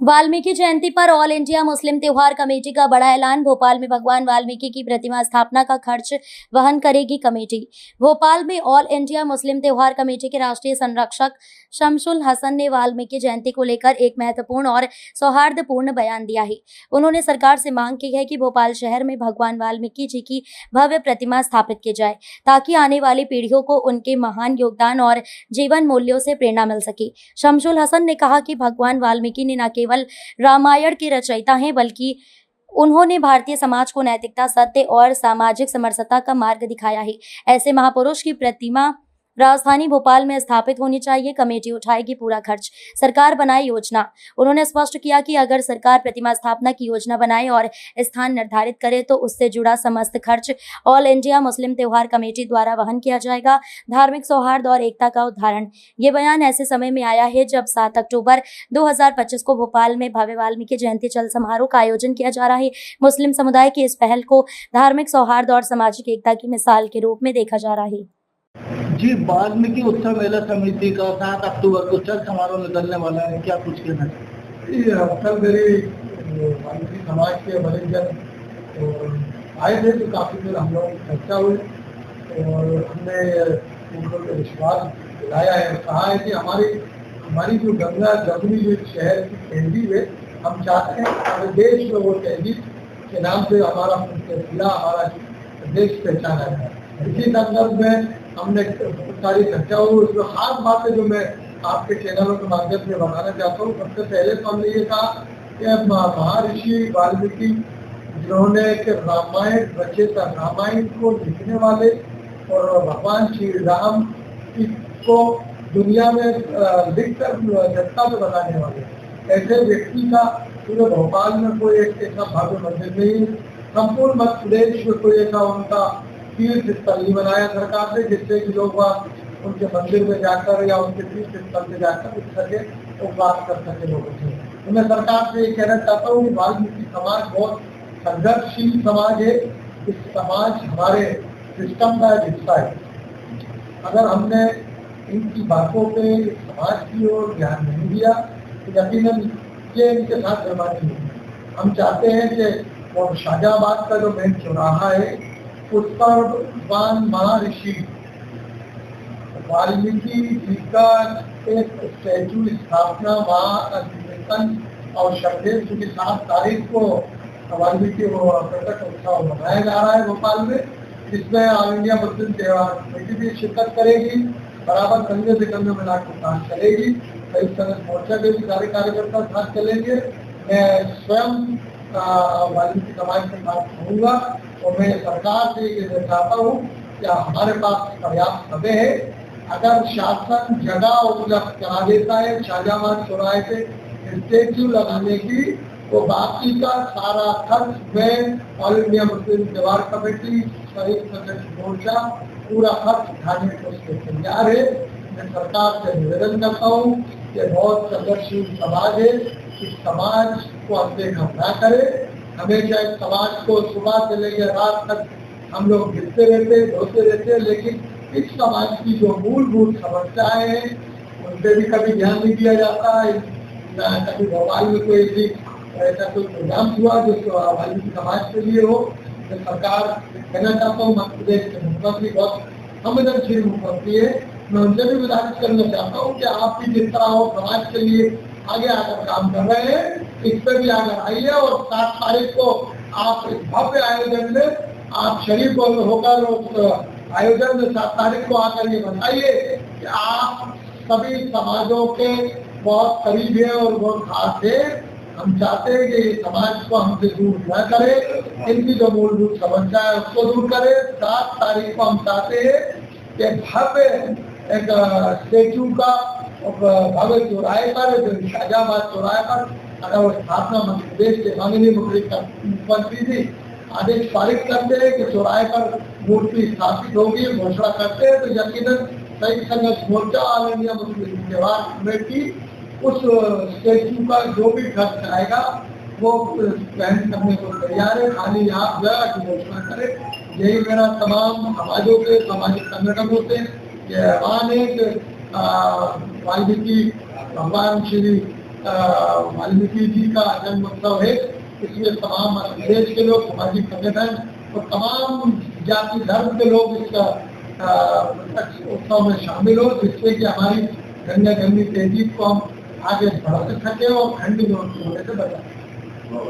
वाल्मीकि जयंती पर all India Muslim त्योहार committee का बड़ा ऐलान। भोपाल में भगवान वाल्मीकि की प्रतिमा स्थापना का खर्च वहन करेगी कमेटी। भोपाल में ऑल इंडिया मुस्लिम त्योहार कमेटी के राष्ट्रीय संरक्षक शमसुल हसन ने वाल्मीकि जयंती को लेकर एक महत्वपूर्ण और सौहार्दपूर्ण बयान दिया है। उन्होंने सरकार से मांग की है कि भोपाल शहर में भगवान वाल्मीकि जी की भव्य प्रतिमा स्थापित की जाए, ताकि आने वाली पीढ़ियों को उनके महान योगदान और जीवन मूल्यों से प्रेरणा मिल सके। शमसुल हसन ने कहा कि भगवान वाल्मीकि ने न केवल रामायण के रचयिता हैं, बल्कि उन्होंने भारतीय समाज को नैतिकता, सत्य और सामाजिक समरसता का मार्ग दिखाया है। ऐसे महापुरुष की प्रतिमा राजधानी भोपाल में स्थापित होनी चाहिए। कमेटी उठाएगी पूरा खर्च, सरकार बनाए योजना। उन्होंने स्पष्ट किया कि अगर सरकार प्रतिमा स्थापना की योजना बनाए और स्थान निर्धारित करे तो उससे जुड़ा समस्त खर्च ऑल इंडिया मुस्लिम त्योहार कमेटी द्वारा वहन किया जाएगा। धार्मिक सौहार्द और एकता का उदाहरण। ये बयान ऐसे समय में आया है जब 7 अक्टूबर 2025 को भोपाल में भव्य वाल्मीकि जयंती चल समारोह का आयोजन किया जा रहा है। मुस्लिम समुदाय की इस पहल को धार्मिक सौहार्द और सामाजिक एकता की मिसाल के रूप में देखा जा रहा है। जी, वाल्मीकि उत्सव मेला समिति का 7 अक्टूबर को चल समारोह निकलने वाला है, क्या कुछ कहना है? ये अवसर मेरे वाल्मीकि समाज के बड़े जन आए थे, तो काफ़ी देर हम लोग चर्चा हुई और हमने उनको विश्वास दिलाया है और कहा है कि हमारी जो गंगा जमुनी जो शहर की तहजीब है, हम चाहते हैं हमारे देश में वो तहजीब के नाम से हमारा जिला, हमारा देश पहचाना जाए। इसी संदर्भ में हमने बहुत सारी चर्चा हुई। उसमें खास बात है जो मैं आपके चैनलों के माध्यम से बताना चाहता हूँ। सबसे पहले तो हमने ये कहा कि महर्षि वाल्मीकि जिन्होंने रामायण रचयिता, रामायण को लिखने वाले और भगवान श्री राम को दुनिया में लिखकर जनता को बताने वाले, ऐसे व्यक्ति का पूरे भोपाल में कोई एक ऐसा भव्य मंदिर नहीं, संपूर्ण मध्य प्रदेश में कोई ऐसा उनका तीर्थ स्थल नहीं बनाया सरकार ने, जिससे कि लोग वहाँ उनके मंदिर में जाकर या उनके तीर्थ स्थल पे जाकर उठ सके और बात कर सके लोगों से। तो मैं सरकार से ये कहना चाहता हूँ कि वाल्मीकि समाज बहुत संघर्षशील समाज है। इस समाज हमारे सिस्टम का एक हिस्सा है। अगर हमने इनकी बातों पे समाज की ओर ध्यान नहीं दिया तो यकीनन ये इनके साथ बेईमानी होगी। हम चाहते हैं कि वो शाहजहाबाद का जो मेन चौराहा है, उस पर भगवान महर्षि वाल्मीकि जी का एक स्टैचू स्थापना महाअधिवेशन और शब्देश की 7 तारीख को वाल्मीकि प्रकट उत्सव मनाया जा रहा है भोपाल में, जिसमें ऑल इंडिया मुस्लिम त्योहार कमेटी भी शिरकत करेगी, बराबर कंधे से कंधे मिलाकर साथ चलेगी। कई संघर्ष मोर्चा के भी सारे कार्यकर्ता साथ चलेंगे। मैं स्वयं वाल्मीकि समाज के साथ रहूँगा और मैं सरकार से ये चाहता हूँ कि हमारे पास पर्याप्त समय है। अगर शासन जगह उपलब्ध करा देता है शाहजहाबाद चौराहे पे स्टैच्यू लगाने की, तो बाकी का सारा खर्च मैं ऑल इंडिया मुस्लिम त्योहार कमेटी, शहीद संघर्ष मोर्चा पूरा खर्च उठाने को तैयार है। मैं सरकार से निवेदन करता हूँ कि बहुत संघर्षशील समाज है, इस समाज को अनदेखा न करे। हमेशा इस समाज को सुबह से लेकर रात तक हम लोग गिरते रहते, धोते रहते, लेकिन इस समाज की जो मूलभूत समस्याएं हैं उन पर भी कभी ध्यान नहीं दिया जाता है। कभी भोपाल में कोई ऐसा कोई प्रोग्राम हुआ जो वाल्मीकि समाज के लिए हो, तो सरकार कहना चाहता हूँ मध्य प्रदेश के मुख्यमंत्री बहुत संवेदनशील मुख्यमंत्री है, मैं उनसे भी गुजारिश करना चाहता हूँ कि आप भी जिस तरह हो समाज के लिए आगे आकर काम कर रहे हैं, इस पर भी आगे आइए और 7 तारीख को आप इस भव्य आयोजन में आप शरीक होकर उस आयोजन में 7 तारीख को आकर ये बताइए कि आप सभी समाजों के बहुत करीब है और बहुत खास है। हम चाहते हैं कि समाज को हमसे दूर न करे, इनकी जो मूलभूत समस्या है उसको दूर करे। 7 तारीख को हम चाहते हैं कि भव्य एक स्टेचू का भव्य चौराहे पर, जो शाहजहाबाद चौराहे पर, अगर वो स्थापना मध्य प्रदेश के माननीय मुख्यमंत्री जी आदेश पारित करते हैं कि चौराहे पर मूर्ति स्थापित होगी, घोषणा करते हैं, तो यकीनन शहीद संघर्ष मोर्चा ऑल इंडिया मुस्लिम त्योहार कमेटी उस स्टेचू का जो भी खर्च आएगा वो वहन करने को तैयार है। खाली आप जरा की घोषणा करें। यही मेरा तमाम समाजों के, सामाजिक संगठनों से ये आह्वान है कि वाल्मीकि भगवान श्री वाल्मीकि जी का जन्म उत्सव है। इसमें तमाम देश के लोग, सामाजिक संगठन और तमाम जाति धर्म के लोग इस उत्सव में शामिल हो, जिससे कि हमारी गंगा गंगी तहजीब को हम आगे बढ़ा सकें और खंड होने से बचा सकें।